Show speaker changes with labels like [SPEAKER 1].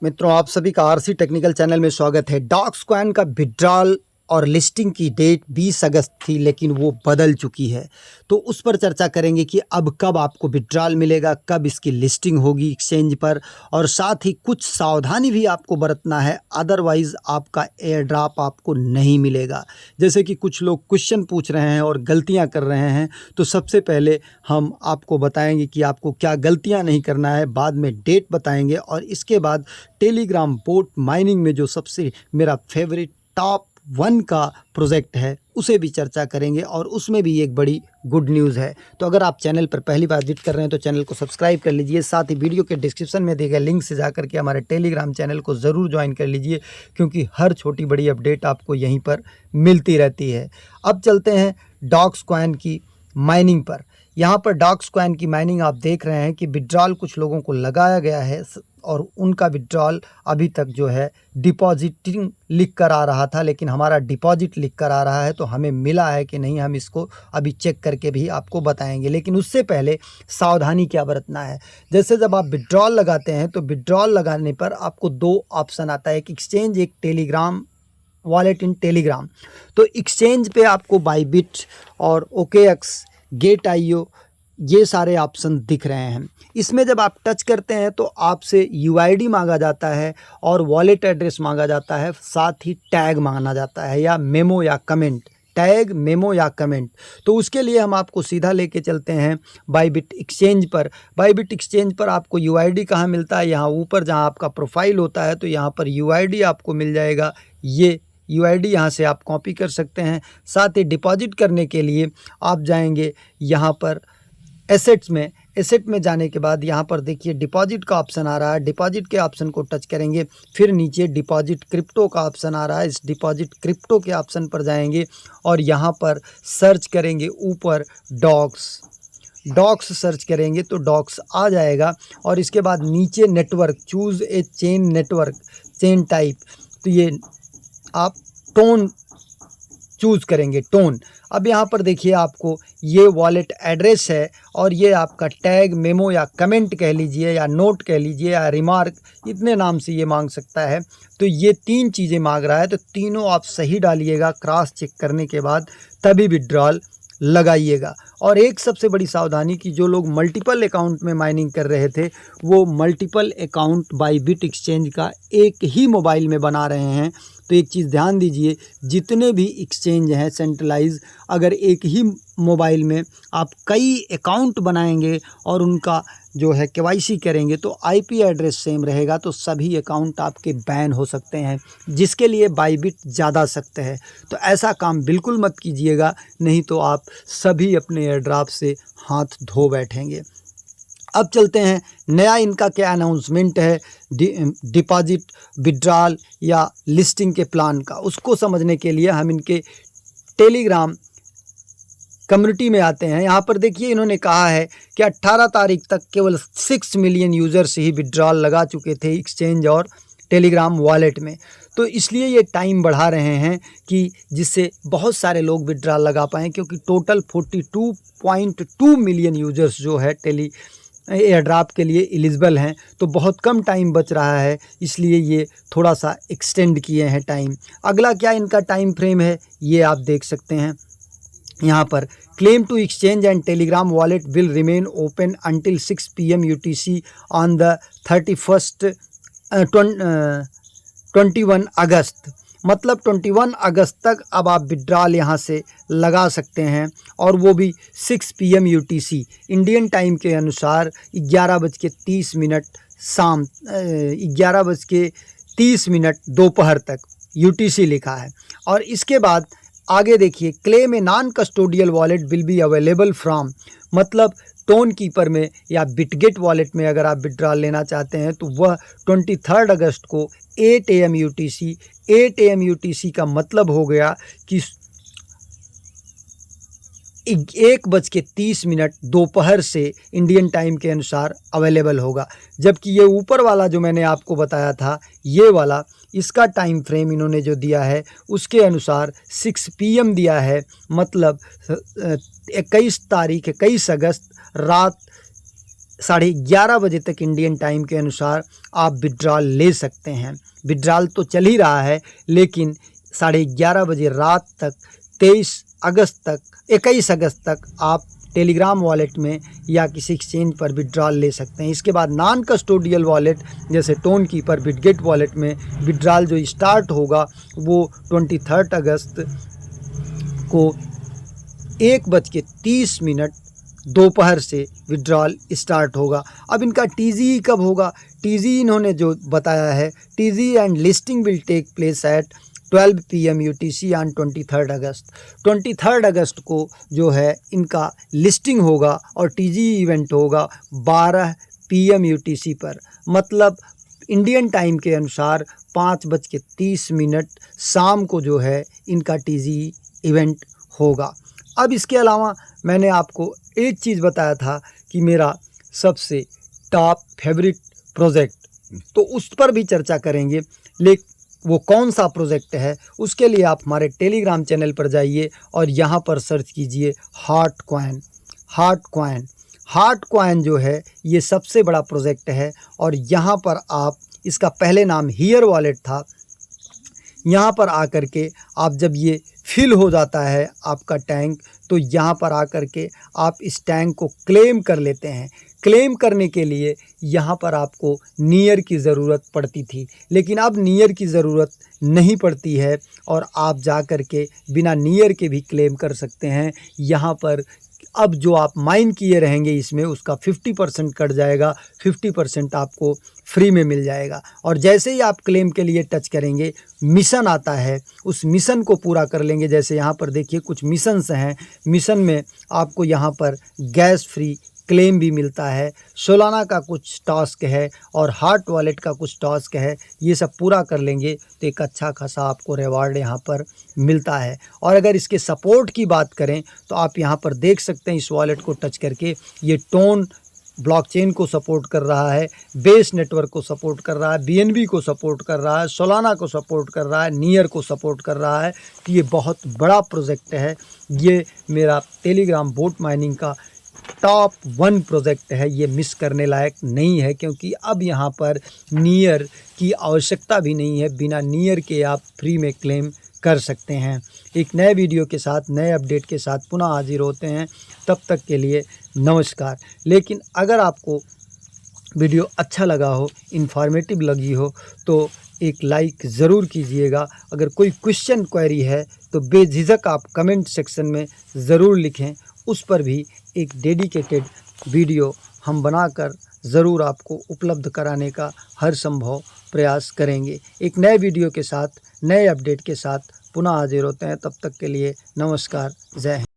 [SPEAKER 1] मित्रों, आप सभी का आरसी टेक्निकल चैनल में स्वागत है। डॉक्सकॉइन का विड्रॉल और लिस्टिंग की डेट 20 अगस्त थी, लेकिन वो बदल चुकी है। तो उस पर चर्चा करेंगे कि अब कब आपको विड्रॉल मिलेगा, कब इसकी लिस्टिंग होगी एक्सचेंज पर, और साथ ही कुछ सावधानी भी आपको बरतना है, अदरवाइज़ आपका एयर ड्रॉप आपको नहीं मिलेगा। जैसे कि कुछ लोग क्वेश्चन पूछ रहे हैं और गलतियां कर रहे हैं, तो सबसे पहले हम आपको बताएंगे कि आपको क्या गलतियां नहीं करना है, बाद में डेट बताएंगे, और इसके बाद टेलीग्राम बोट माइनिंग में जो सबसे मेरा फेवरेट टॉप 1 का प्रोजेक्ट है उसे भी चर्चा करेंगे, और उसमें भी एक बड़ी गुड न्यूज़ है। तो अगर आप चैनल पर पहली बार विजिट कर रहे हैं तो चैनल को सब्सक्राइब कर लीजिए, साथ ही वीडियो के डिस्क्रिप्शन में दिए गए लिंक से जाकर के हमारे टेलीग्राम चैनल को ज़रूर ज्वाइन कर लीजिए, क्योंकि हर छोटी बड़ी अपडेट आपको यहीं पर मिलती रहती है। अब चलते हैं डॉक्सकॉइन की माइनिंग पर। यहाँ पर डॉक्सकॉइन की माइनिंग आप देख रहे हैं कि विड्रॉल कुछ लोगों को लगाया गया है, और उनका विड्रॉल अभी तक जो है डिपॉजिटिंग लिख कर आ रहा था, लेकिन हमारा डिपॉजिट लिख कर आ रहा है, तो हमें मिला है कि नहीं हम इसको अभी चेक करके भी आपको बताएंगे। लेकिन उससे पहले सावधानी क्या बरतना है। जैसे जब आप विड्रॉल लगाते हैं तो विड्रॉल लगाने पर आपको 2 ऑप्शन आता है, एक एक्सचेंज, एक टेलीग्राम वॉलेट इन टेलीग्राम। तो एक्सचेंज पे आपको बाइबिट और OKX, गेट.io ये सारे ऑप्शन दिख रहे हैं। इसमें जब आप टच करते हैं तो आपसे UID मांगा जाता है और वॉलेट एड्रेस मांगा जाता है, साथ ही टैग मांगा जाता है, या मेमो या कमेंट, टैग, मेमो या कमेंट। तो उसके लिए हम आपको सीधा लेके चलते हैं बाइबिट एक्सचेंज पर। बाइबिट एक्सचेंज पर आपको UID कहाँ मिलता है, यहाँ ऊपर जहाँ आपका प्रोफाइल होता है, तो यहाँ पर UID आपको मिल जाएगा। ये UID यहाँ से आप कॉपी कर सकते हैं। साथ ही डिपॉजिट करने के लिए आप जाएंगे यहाँ पर एसेट्स में। एसेट में जाने के बाद यहाँ पर देखिए डिपॉजिट का ऑप्शन आ रहा है, डिपॉजिट के ऑप्शन को टच करेंगे। फिर नीचे डिपॉजिट क्रिप्टो का ऑप्शन आ रहा है, इस डिपॉजिट क्रिप्टो के ऑप्शन पर जाएंगे और यहाँ पर सर्च करेंगे ऊपर डॉक्स सर्च करेंगे तो डॉक्स आ जाएगा। और इसके बाद नीचे नेटवर्क, चूज़ ए चेन नेटवर्क, चेन टाइप, तो ये आप टोन चूज़ करेंगे, टोन। अब यहाँ पर देखिए आपको ये वॉलेट एड्रेस है, और ये आपका टैग, मेमो या कमेंट कह लीजिए, या नोट कह लीजिए, या रिमार्क, इतने नाम से ये मांग सकता है। तो ये 3 चीज़ें मांग रहा है, तो तीनों आप सही डालिएगा, क्रॉस चेक करने के बाद तभी विड्रॉल लगाइएगा। और एक सबसे बड़ी सावधानी कि जो लोग मल्टीपल अकाउंट में माइनिंग कर रहे थे, वो मल्टीपल अकाउंट बाइबिट एक्सचेंज का एक ही मोबाइल में बना रहे हैं। तो एक चीज़ ध्यान दीजिए, जितने भी एक्सचेंज हैं सेंट्रलाइज, अगर एक ही मोबाइल में आप कई अकाउंट बनाएंगे और उनका जो है KYC करेंगे तो IP एड्रेस सेम रहेगा, तो सभी अकाउंट आपके बैन हो सकते हैं, जिसके लिए बाइबिट ज़्यादा सख्त है। तो ऐसा काम बिल्कुल मत कीजिएगा, नहीं तो आप सभी अपने एयर ड्रॉप से हाथ धो बैठेंगे। अब चलते हैं, नया इनका क्या अनाउंसमेंट है डिपॉजिट, विड्रॉल या लिस्टिंग के प्लान का, उसको समझने के लिए हम इनके टेलीग्राम कम्युनिटी में आते हैं। यहाँ पर देखिए इन्होंने कहा है कि 18 तारीख तक केवल 6 मिलियन यूज़र्स ही विड्रॉल लगा चुके थे एक्सचेंज और टेलीग्राम वॉलेट में। तो इसलिए ये टाइम बढ़ा रहे हैं कि जिससे बहुत सारे लोग विड्रॉल लगा पाएँ, क्योंकि टोटल 42.2 मिलियन यूज़र्स जो है एयर ड्रॉप के लिए एलिजिबल हैं। तो बहुत कम टाइम बच रहा है, इसलिए ये थोड़ा सा एक्सटेंड किए हैं टाइम। अगला क्या इनका टाइम फ्रेम है, ये आप देख सकते हैं यहाँ पर। Claim to exchange and Telegram wallet will remain open until 6 PM UTC on the 21 August. मतलब 21 अगस्त तक अब आप विड्रॉल यहाँ से लगा सकते हैं, और वो भी 6 PM UTC इंडियन टाइम के अनुसार 11:30 शाम 11:30 दोपहर तक UTC लिखा है। और इसके बाद आगे देखिए, claim a non custodial wallet will be available from, मतलब टोन कीपर में या बिटगेट वॉलेट में अगर आप विड्रॉल लेना चाहते हैं तो वह 23 अगस्त को 8 AM UTC। 8 AM UTC का मतलब हो गया कि 1:30 दोपहर से इंडियन टाइम के अनुसार अवेलेबल होगा। जबकि ये ऊपर वाला जो मैंने आपको बताया था, ये वाला, इसका टाइम फ्रेम इन्होंने जो दिया है उसके अनुसार 6 PM दिया है। मतलब 21 अगस्त रात 11:30 बजे तक इंडियन टाइम के अनुसार आप विड्रॉल ले सकते हैं। विड्रॉल तो चल ही रहा है, लेकिन 11:30 बजे रात तक 21 अगस्त तक आप टेलीग्राम वॉलेट में या किसी एक्सचेंज पर विड्रॉल ले सकते हैं। इसके बाद नॉन कस्टोडियल वॉलेट जैसे टोन कीपर, बिटगेट वॉलेट में विड्रॉल जो स्टार्ट होगा वो 23 अगस्त को 1:30 दोपहर से विड्रॉल स्टार्ट होगा। अब इनका टीजी कब होगा? टीजी इन्होंने जो बताया है, TG and listing will take place at 12 PM UTC on 23 August. 23 अगस्त को जो है इनका लिस्टिंग होगा और टीजी इवेंट होगा 12 PM UTC पर, मतलब इंडियन टाइम के अनुसार 5:30 शाम को जो है इनका टीजी इवेंट होगा। अब इसके अलावा मैंने आपको एक चीज़ बताया था कि मेरा सबसे टॉप फेवरेट प्रोजेक्ट, तो उस पर भी चर्चा करेंगे। लेकिन वो कौन सा प्रोजेक्ट है उसके लिए आप हमारे टेलीग्राम चैनल पर जाइए और यहाँ पर सर्च कीजिए हॉट कॉइन। हॉट कॉइन जो है ये सबसे बड़ा प्रोजेक्ट है और यहाँ पर आप, इसका पहले नाम हियर वॉलेट था, यहाँ पर आकर के आप जब ये फिल हो जाता है आपका टैंक, तो यहाँ पर आकर के आप इस टैंक को क्लेम कर लेते हैं। क्लेम करने के लिए यहाँ पर आपको नियर की ज़रूरत पड़ती थी, लेकिन अब नियर की ज़रूरत नहीं पड़ती है और आप जा कर के बिना नियर के भी क्लेम कर सकते हैं। यहाँ पर अब जो आप माइन किए रहेंगे इसमें उसका 50% कट जाएगा, 50% आपको फ्री में मिल जाएगा। और जैसे ही आप क्लेम के लिए टच करेंगे, मिशन आता है, उस मिशन को पूरा कर लेंगे। जैसे यहाँ पर देखिए कुछ मिशंस हैं, मिशन में आपको यहाँ पर गैस फ्री क्लेम भी मिलता है, सोलाना का कुछ टास्क है और हॉट वॉलेट का कुछ टास्क है। ये सब पूरा कर लेंगे तो एक अच्छा खासा आपको रिवार्ड यहाँ पर मिलता है। और अगर इसके सपोर्ट की बात करें तो आप यहाँ पर देख सकते हैं इस वॉलेट को टच करके, ये टोन ब्लॉकचेन को सपोर्ट कर रहा है, बेस नेटवर्क को सपोर्ट कर रहा है, BNB को सपोर्ट कर रहा है, सोलाना को सपोर्ट कर रहा है, नियर को सपोर्ट कर रहा है। तो ये बहुत बड़ा प्रोजेक्ट है। ये मेरा टेलीग्राम बोट माइनिंग का टॉप 1 प्रोजेक्ट है। ये मिस करने लायक नहीं है, क्योंकि अब यहाँ पर नियर की आवश्यकता भी नहीं है, बिना नियर के आप फ्री में क्लेम कर सकते हैं। एक नए वीडियो के साथ, नए अपडेट के साथ पुनः हाजिर होते हैं। तब तक के लिए नमस्कार। लेकिन अगर आपको वीडियो अच्छा लगा हो, इन्फॉर्मेटिव लगी हो, तो एक लाइक ज़रूर कीजिएगा। अगर कोई क्वेश्चन क्वेरी है तो बेझिझक आप कमेंट सेक्शन में ज़रूर लिखें, उस पर भी एक डेडिकेटेड वीडियो हम बनाकर ज़रूर आपको उपलब्ध कराने का हर संभव प्रयास करेंगे। एक नए वीडियो के साथ, नए अपडेट के साथ पुनः हाजिर होते हैं। तब तक के लिए नमस्कार, जय हिंद।